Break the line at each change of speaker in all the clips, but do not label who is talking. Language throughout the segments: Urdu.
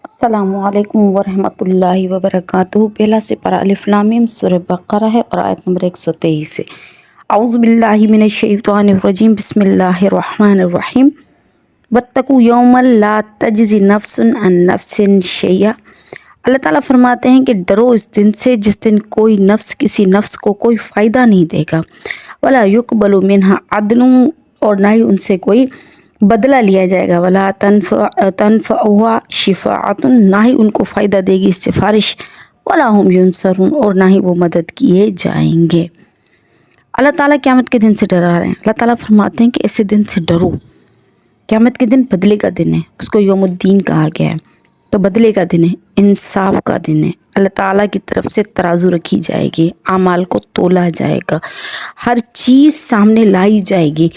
السلام علیکم ورحمۃ اللہ وبرکاتہ۔ پہلا سپارہ الف لام میم سورہ بقرہ ہے اور آیت نمبر 123 سے۔ اعوذ باللہ من الشیطان الرجیم، بسم اللہ الرحمن الرحیم۔ واتقوا یوما لا تجزی نفس عن نفس شیئا۔ اللہ تعالیٰ فرماتے ہیں کہ ڈرو اس دن سے جس دن کوئی نفس کسی نفس کو کوئی فائدہ نہیں دے گا، ولا یقبل منہا عدل، اور نہ ہی ان سے کوئی بدلہ لیا جائے گا، ولا تنفعها شفاعت، نہ ہی ان کو فائدہ دے گی سفارش، ولا هم ینصرون، اور نہ ہی وہ مدد کیے جائیں گے۔ اللہ تعالیٰ قیامت کے دن سے ڈرا رہے ہیں۔ اللہ تعالیٰ فرماتے ہیں کہ ایسے دن سے ڈرو۔ قیامت کے دن بدلے کا دن ہے، اس کو یوم الدین کہا گیا ہے، تو بدلے کا دن ہے، انصاف کا دن ہے۔ اللہ تعالیٰ کی طرف سے ترازو رکھی جائے گی، اعمال کو تولا جائے گا، ہر چیز سامنے لائی جائے گی،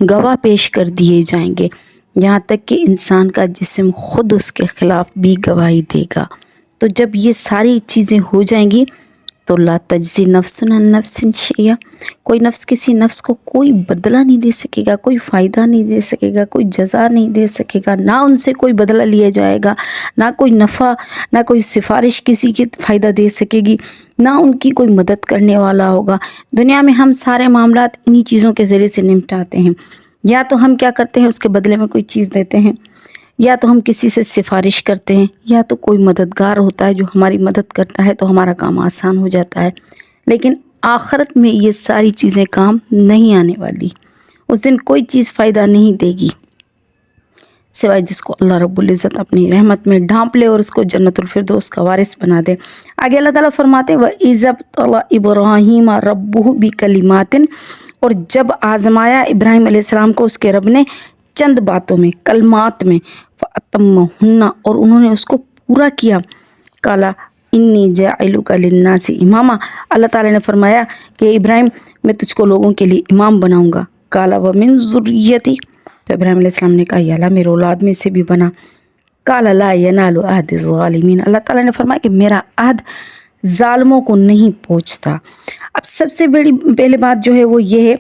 گواہ پیش کر دیے جائیں گے، یہاں تک کہ انسان کا جسم خود اس کے خلاف بھی گواہی دے گا۔ تو جب یہ ساری چیزیں ہو جائیں گی تو لا تجزی نفس عن نفس شیئا، کوئی نفس کسی نفس کو کوئی بدلہ نہیں دے سکے گا، کوئی فائدہ نہیں دے سکے گا، کوئی جزا نہیں دے سکے گا، نہ ان سے کوئی بدلہ لیا جائے گا، نہ کوئی نفع، نہ کوئی سفارش کسی کی فائدہ دے سکے گی، نہ ان کی کوئی مدد کرنے والا ہوگا۔ دنیا میں ہم سارے معاملات انہی چیزوں کے ذریعے سے نمٹاتے ہیں، یا تو ہم کیا کرتے ہیں اس کے بدلے میں کوئی چیز دیتے ہیں، یا تو ہم کسی سے سفارش کرتے ہیں، یا تو کوئی مددگار ہوتا ہے جو ہماری مدد کرتا ہے تو ہمارا کام آسان ہو جاتا ہے۔ لیکن آخرت میں یہ ساری چیزیں کام نہیں آنے والی، اس دن کوئی چیز فائدہ نہیں دے گی سوائے جس کو اللہ رب العزت اپنی رحمت میں ڈھانپ لے اور اس کو جنت الفردوس کا وارث بنا دے۔ آگے اللہ تعالیٰ فرماتے وَإِذَا ابْتَلَىٰ إِبْرَاهِيمَ رَبُّهُ بِكَلِمَاتٍ، اور جب آزمایا ابراہیم علیہ السلام کو اس کے رب نے چند باتوں میں، کلمات میں، فَأَتَمَّهُنَّ، اور انہوں نے اس کو پورا کیا۔ قَالَ إِنِّي جَاعِلُكَ لِلنَّاسِ إِمَامًا، اللہ تعالیٰ نے فرمایا کہ ابراہیم میں تجھ کو لوگوں کے لیے امام بناؤں گا۔ قَالَ وَمِن ذُرِّيَّتِي، تو ابراہیم علیہ السلام نے کہا یا اللہ میرے اولاد میں سے بھی بنا۔ قَالَ لَا يَنَالُ عَهْدِ الظَّالِمِينَ، اللہ تعالیٰ نے فرمایا کہ میرا عہد ظالموں کو نہیں پہنچتا۔ اب سب سے بڑی پہلے بات جو ہے وہ یہ ہے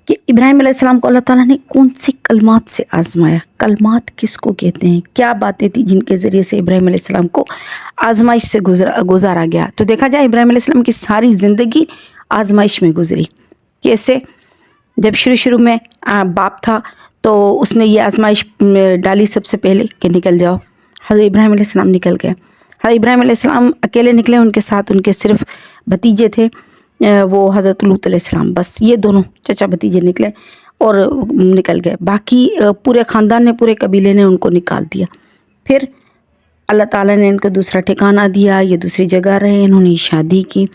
کہ ابراہیم علیہ السلام کو اللہ تعالیٰ نے کون سی کلمات سے آزمایا۔ کلمات کس کو کہتے ہیں؟ کیا باتیں تھیں جن کے ذریعے سے ابراہیم علیہ السلام کو آزمائش سے گزارا گیا؟ تو دیکھا جائے ابراہیم علیہ السلام کی ساری زندگی آزمائش میں گزری۔ کیسے؟ جب شروع میں باپ تھا تو اس نے یہ آزمائش ڈالی سب سے پہلے کہ نکل جاؤ، حضرت ابراہیم علیہ السلام نکل گئے۔ حضرت ابراہیم علیہ السلام اکیلے نکلے، ان کے ساتھ ان کے صرف بھتیجے تھے، وہ حضرت لوط علیہ السلام، بس یہ دونوں چچا بھتیجے نکلے اور نکل گئے۔ باقی پورے خاندان نے، پورے قبیلے نے ان کو نکال دیا۔ پھر اللہ تعالیٰ نے ان کو دوسرا ٹھکانہ دیا، یہ دوسری جگہ رہے، انہوں نے شادی کی۔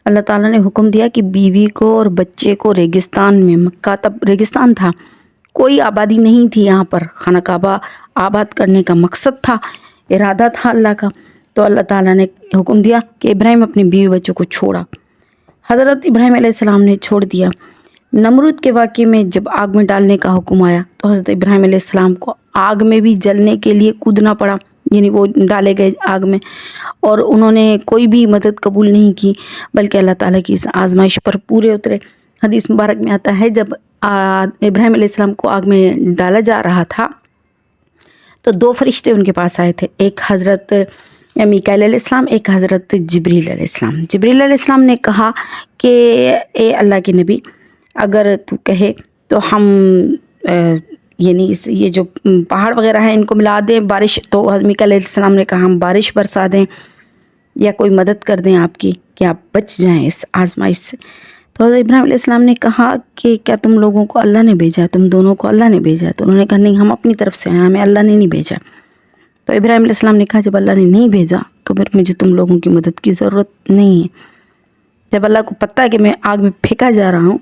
اللہ تعالیٰ نے حکم دیا کہ بیوی کو اور بچے کو ریگستان میں، مکہ تب ریگستان تھا، کوئی آبادی نہیں تھی یہاں پر، خانہ کعبہ آباد کرنے کا مقصد تھا، ارادہ تھا اللہ کا، تو اللہ تعالیٰ نے حکم دیا کہ ابراہیم اپنے بیوی بچوں کو چھوڑا۔ حضرت ابراہیم علیہ السلام نے چھوڑ دیا۔ نمرود کے واقعے میں جب آگ میں ڈالنے کا حکم آیا تو حضرت ابراہیم علیہ السلام کو آگ میں بھی جلنے کے لیے کودنا پڑا، یعنی وہ ڈالے گئے آگ میں، اور انہوں نے کوئی بھی مدد قبول نہیں کی، بلکہ اللہ تعالیٰ کی اس آزمائش پر پورے اترے۔ حدیث مبارک میں آتا ہے جب ابراہیم علیہ السلام کو آگ میں ڈالا جا رہا تھا تو دو فرشتے ان کے پاس آئے تھے، ایک حضرت میکائیل علیہ السلام، ایک حضرت جبریل علیہ السلام۔ جبریل علیہ السلام نے کہا کہ اے اللہ کے نبی، اگر تو کہے تو ہم یعنی یہ جو پہاڑ وغیرہ ہیں ان کو ملا دیں، بارش، تو میکائیل علیہ السلام نے کہا ہم بارش برسا دیں یا کوئی مدد کر دیں آپ کی کہ آپ بچ جائیں اس آزمائش سے۔ تو حضرت ابراہیم علیہ السلام نے کہا کہ کیا تم لوگوں کو اللہ نے بھیجا، تم دونوں کو اللہ نے بھیجا؟ تو انہوں نے کہا نہیں، ہم اپنی طرف سے آئے، ہمیں اللہ نے نہیں بھیجا۔ تو ابراہیم علیہ السلام نے کہا جب اللہ نے نہیں بھیجا تو پھر مجھے تم لوگوں کی مدد کی ضرورت نہیں ہے، جب اللہ کو پتہ ہے کہ میں آگ میں پھینکا جا رہا ہوں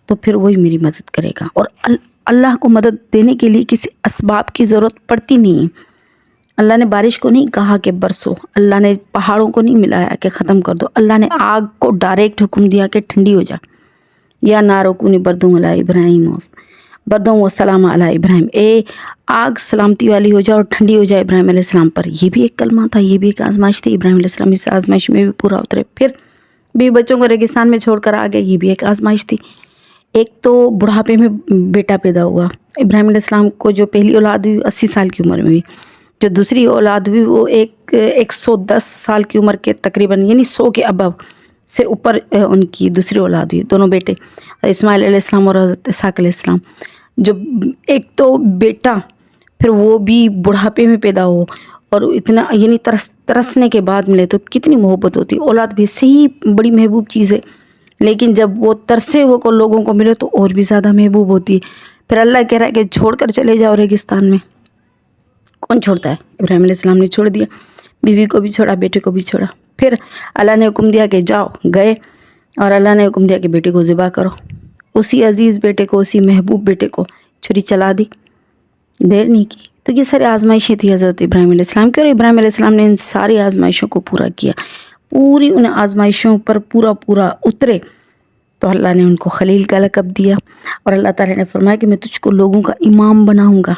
تو پھر وہی میری مدد کرے گا، اور اللہ کو مدد دینے کے لیے کسی اسباب کی ضرورت پڑتی نہیں ہے۔ اللہ نے بارش کو نہیں کہا کہ برسو، اللہ نے پہاڑوں کو نہیں ملایا کہ ختم کر دو، اللہ نے آگ کو ڈائریکٹ حکم دیا کہ ٹھنڈی ہو جا، یا نارو کونی بردوں علی ابراہیم بردوں و سلام علی ابراہیم، اے آگ سلامتی والی ہو جائے اور ٹھنڈی ہو جائے ابراہیم علیہ السلام پر۔ یہ بھی ایک کلمہ تھا، یہ بھی ایک آزمائش تھی، ابراہیم علیہ السلام اس آزمائش میں بھی پورا اترے۔ پھر بھی بچوں کو ریگستان میں چھوڑ کر آ گئے، یہ بھی ایک آزمائش تھی۔ ایک تو بڑھاپے میں بیٹا پیدا ہوا، ابراہیم علیہ السلام کو جو پہلی اولاد ہوئی 80 سال کی عمر میں ہوئی، جو دوسری اولاد ہوئی وہ 110 سال کی عمر کے تقریباً، یعنی 100 کے ابو سے اوپر ان کی دوسری اولاد ہوئی، دونوں بیٹے اسماعیل علیہ السلام اور حضرت اسحاق علیہ السلام. جو ایک تو بیٹا پھر وہ بھی بڑھاپے میں پیدا ہو اور اتنا یعنی ترسنے کے بعد ملے تو کتنی محبت ہوتی. اولاد بھی صحیح بڑی محبوب چیز ہے، لیکن جب وہ ترسے ہوئے کو لوگوں کو ملے تو اور بھی زیادہ محبوب ہوتی ہے. پھر اللہ کہہ رہا ہے کہ چھوڑ کر چلے جاؤ ریگستان میں. کون چھوڑتا ہے؟ ابراہیم علیہ السلام نے چھوڑ دیا، بیوی کو بھی چھوڑا، بیٹے کو بھی چھوڑا. پھر اللہ نے حکم دیا کہ جاؤ، گئے، اور اللہ نے حکم دیا کہ بیٹے کو ذبح کرو. اسی عزیز بیٹے کو، اسی محبوب بیٹے کو چھری چلا دی، دیر نہیں کی. تو یہ ساری آزمائشیں تھی حضرت ابراہیم علیہ السلام کی، اور ابراہیم علیہ السلام نے ان ساری آزمائشوں کو پورا کیا. پوری ان آزمائشوں پر پورا اترے تو اللہ نے ان کو خلیل کا لقب دیا. اور اللہ تعالیٰ نے فرمایا کہ میں تجھ کو لوگوں کا امام بناؤں گا.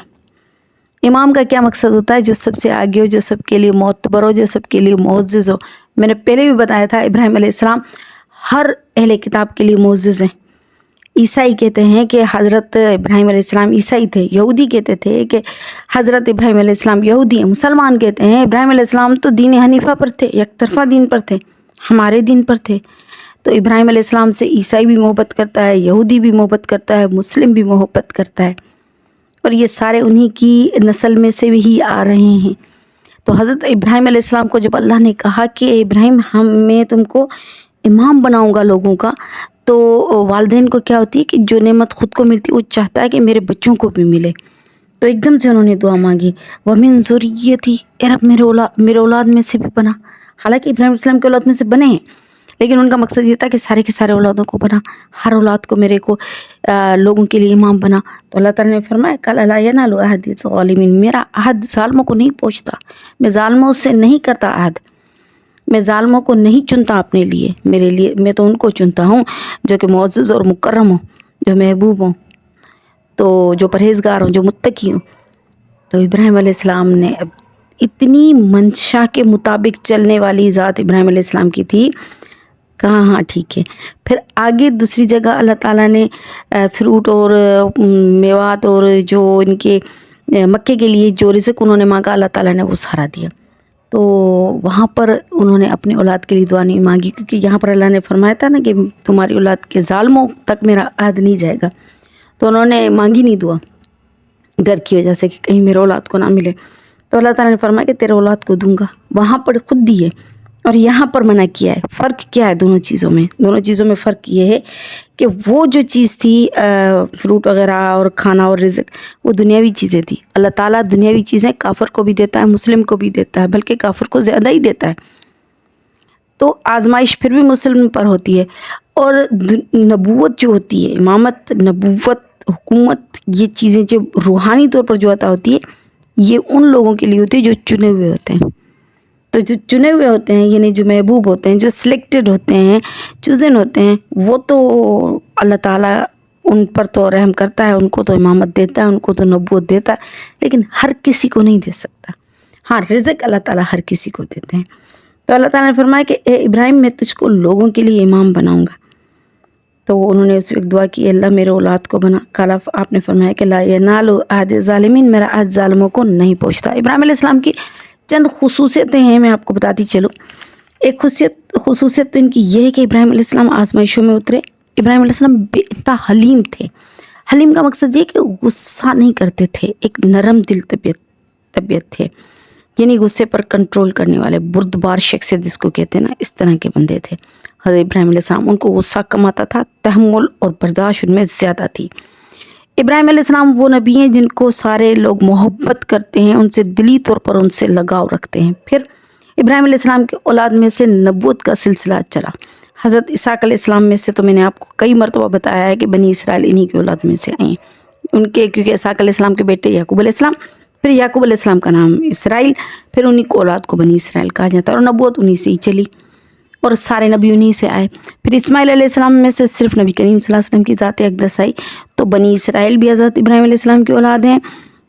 امام کا کیا مقصد ہوتا ہے؟ جو سب سے آگے ہو، جو سب کے لیے معتبر ہو، جو سب کے لیے معزز ہو. میں نے پہلے بھی بتایا تھا ابراہیم علیہ السلام ہر اہل کتاب کے لیے معزز ہیں. عیسائی کہتے ہیں کہ حضرت ابراہیم علیہ السلام عیسائی تھے، یہودی کہتے تھے کہ حضرت ابراہیم علیہ السلام یہودی ہیں، مسلمان کہتے ہیں ابراہیم علیہ السلام تو دین حنیفہ پر تھے، یک طرفہ دین پر تھے، ہمارے دین پر تھے. تو ابراہیم علیہ السلام سے عیسائی بھی محبت کرتا ہے، یہودی بھی محبت کرتا ہے، مسلم بھی محبت کرتا ہے، اور یہ سارے انہی کی نسل میں سے بھی آ رہے ہیں. تو حضرت ابراہیم علیہ السلام کو جب اللہ نے کہا کہ ابراہیم میں تم کو امام بناؤں گا لوگوں کا، تو والدین کو کیا ہوتی ہے کہ جو نعمت خود کو ملتی وہ چاہتا ہے کہ میرے بچوں کو بھی ملے. تو ایک دم سے انہوں نے دعا مانگی، وَمِن ذُرِّيَّتِي، اے رب میرے اولاد میں سے بھی بنا. حالانکہ ابراہیم علیہ السلام کے اولاد میں سے بنے ہیں، لیکن ان کا مقصد یہ تھا کہ سارے کے سارے اولادوں کو بنا، ہر اولاد کو میرے کو لوگوں کے لیے امام بنا. تو اللہ تعالیٰ نے فرمایا قَالَ لَا يَنَالُ عَهْدِي الظَّالِمِينَ، میرا عہد ظالموں کو نہیں پہنچتا، میں ظالموں سے نہیں کرتا عہد، میں ظالموں کو نہیں چنتا اپنے لیے. میرے لیے میں تو ان کو چنتا ہوں جو کہ معزز اور مکرم ہوں، جو محبوب ہوں، تو جو پرہیزگار ہوں، جو متقی ہوں. تو ابراہیم علیہ السلام نے اتنی منشا کے مطابق چلنے والی ذات ابراہیم علیہ السلام کی تھی. کہاں، ہاں ٹھیک ہے. پھر آگے دوسری جگہ اللہ تعالیٰ نے فروٹ اور میوات اور جو ان کے مکے کے لیے جو رزق انہوں نے مانگا اللہ تعالیٰ نے وہ سارا دیا. تو وہاں پر انہوں نے اپنی اولاد کے لیے دعا نہیں مانگی، کیونکہ یہاں پر اللہ نے فرمایا تھا نا کہ تمہاری اولاد کے ظالموں تک میرا عہد نہیں جائے گا. تو انہوں نے مانگی نہیں دعا، ڈر کی وجہ سے کہ کہیں میرے اولاد کو نہ ملے. تو اللہ تعالیٰ نے فرمایا کہ تیرے اولاد کو دوں گا. وہاں پر خود دیے اور یہاں پر منع کیا ہے. فرق کیا ہے دونوں چیزوں میں؟ دونوں چیزوں میں فرق یہ ہے کہ وہ جو چیز تھی فروٹ وغیرہ اور کھانا اور رزق، وہ دنیاوی چیزیں تھی. اللہ تعالیٰ دنیاوی چیزیں کافر کو بھی دیتا ہے، مسلم کو بھی دیتا ہے، بلکہ کافر کو زیادہ ہی دیتا ہے. تو آزمائش پھر بھی مسلم پر ہوتی ہے. اور نبوت جو ہوتی ہے، امامت، نبوت، حکومت، یہ چیزیں جو روحانی طور پر جو عطا ہوتی ہے یہ ان لوگوں کے لیے ہوتی ہے جو چنے ہوئے ہوتے ہیں. تو جو چنے ہوئے ہوتے ہیں یعنی جو محبوب ہوتے ہیں، جو سلیکٹڈ ہوتے ہیں، چوزن ہوتے ہیں، وہ تو اللہ تعالیٰ ان پر تو رحم کرتا ہے، ان کو تو امامت دیتا ہے، ان کو تو نبوت دیتا ہے، لیکن ہر کسی کو نہیں دے سکتا. ہاں رزق اللہ تعالیٰ ہر کسی کو دیتے ہیں. تو اللہ تعالیٰ نے فرمایا کہ اے ابراہیم میں تجھ کو لوگوں کے لیے امام بناؤں گا. تو انہوں نے اس وقت دعا کی اللہ میرے اولاد کو بنا. کالا آپ نے فرمایا کہ لا ینال عہد الظالمین، میرا عہد ظالموں کو نہیں پہنچتا. ابراہیم علیہ السلام کی چند خصوصیتیں ہیں، میں آپ کو بتاتی چلوں. ایک خصوصیت تو ان کی یہ ہے کہ ابراہیم علیہ السلام آزمائشوں میں اترے. ابراہیم علیہ السلام بے انتہا حلیم تھے. حلیم کا مقصد یہ کہ غصہ نہیں کرتے تھے، ایک نرم دل طبیعت تھے، یعنی غصے پر کنٹرول کرنے والے، بردبار شخصیت جس کو کہتے ہیں نا، اس طرح کے بندے تھے حضرت ابراہیم علیہ السلام. ان کو غصہ کم آتا تھا، تحمل اور برداشت ان میں زیادہ تھی. ابراہیم علیہ السلام وہ نبی ہیں جن کو سارے لوگ محبت کرتے ہیں، ان سے دلی طور پر ان سے لگاؤ رکھتے ہیں. پھر ابراہیم علیہ السلام کے اولاد میں سے نبوت کا سلسلہ چلا. حضرت اسحاق علیہ السلام میں سے تو میں نے آپ کو کئی مرتبہ بتایا ہے کہ بنی اسرائیل انہی کی اولاد میں سے آئیں. ان کے کیونکہ اسحاق علیہ السلام کے بیٹے یعقوب علیہ السلام، پھر یعقوب علیہ السلام کا نام اسرائیل، پھر انہی کو اولاد کو بنی اسرائیل کہا جاتا ہے، اور نبوت انہی سے ہی چلی اور سارے نبی انہی سے آئے. پھر اسماعیل علیہ السلام میں سے صرف نبی کریم صلی اللہ علیہ وسلم کی ذات اقدس آئی. تو بنی اسرائیل بھی حضرت ابراہیم علیہ السلام کی اولاد ہیں،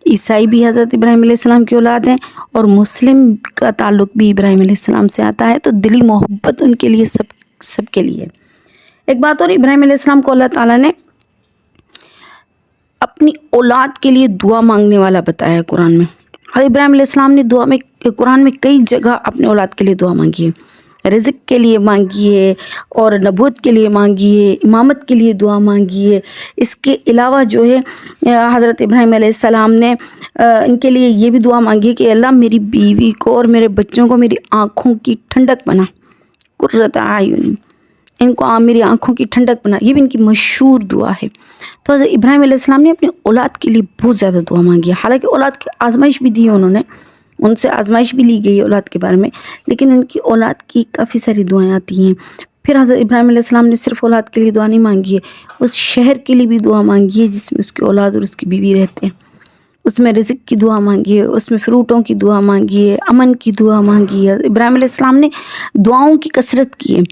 عیسائی بھی حضرت ابراہیم علیہ السلام کی اولاد ہیں، اور مسلم کا تعلق بھی ابراہیم علیہ السلام سے آتا ہے. تو دلی محبت ان کے لیے سب کے لیے. ایک بات اور، ابراہیم علیہ السلام کو اللہ تعالیٰ نے اپنی اولاد کے لیے دعا مانگنے والا بتایا ہے قرآن میں. حضرت ابراہیم علیہ السلام نے دعا میں قرآن میں کئی جگہ اپنے اولاد کے لیے دعا مانگی ہے، رزق کے لیے مانگی ہے اور نبوت کے لیے مانگی ہے، امامت کے لیے دعا مانگی ہے۔ اس کے علاوہ جو ہے حضرت ابراہیم علیہ السلام نے ان کے لیے یہ بھی دعا مانگی ہے کہ اللہ میری بیوی کو اور میرے بچوں کو میری آنکھوں کی ٹھنڈک بنا، قرۃ اعین، ان کو میری آنکھوں کی ٹھنڈک بنا، یہ بھی ان کی مشہور دعا ہے۔ تو حضرت ابراہیم علیہ السلام نے اپنی اولاد کے لیے بہت زیادہ دعا مانگی ہے، حالانکہ اولاد کی آزمائش بھی دی ہے انہوں نے، ان سے آزمائش بھی لی گئی ہے اولاد کے بارے میں، لیکن ان کی اولاد کی کافی ساری دعائیں آتی ہیں۔ پھر حضرت ابراہیم علیہ السلام نے صرف اولاد کے لیے دعا نہیں مانگی ہے، اس شہر کے لیے بھی دعا مانگی ہے جس میں اس کی اولاد اور اس کی بیوی رہتے ہیں، اس میں رزق کی دعا مانگی ہے، اس میں فروٹوں کی دعا مانگی ہے، امن کی دعا مانگی ہے۔ ابراہیم علیہ السلام نے دعاؤں کی کثرت کی ہے۔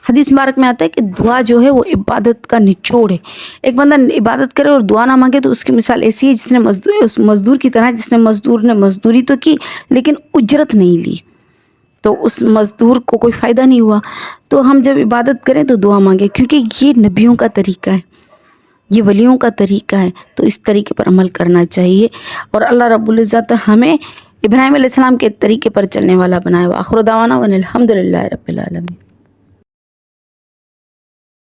حدیث مبارک میں آتا ہے کہ دعا جو ہے وہ عبادت کا نچوڑ ہے۔ ایک بندہ عبادت کرے اور دعا نہ مانگے تو اس کی مثال ایسی ہے جس نے اس مزدور کی طرح، جس نے مزدوری تو کی لیکن اجرت نہیں لی، تو اس مزدور کو کوئی فائدہ نہیں ہوا۔ تو ہم جب عبادت کریں تو دعا مانگیں، کیونکہ یہ نبیوں کا طریقہ ہے، یہ ولیوں کا طریقہ ہے، تو اس طریقے پر عمل کرنا چاہیے، اور اللہ رب العزت ہمیں ابراہیم علیہ السلام کے طریقے پر چلنے والا بنائے۔ وآخر دعوانا ان الحمد للہ رب العالمین۔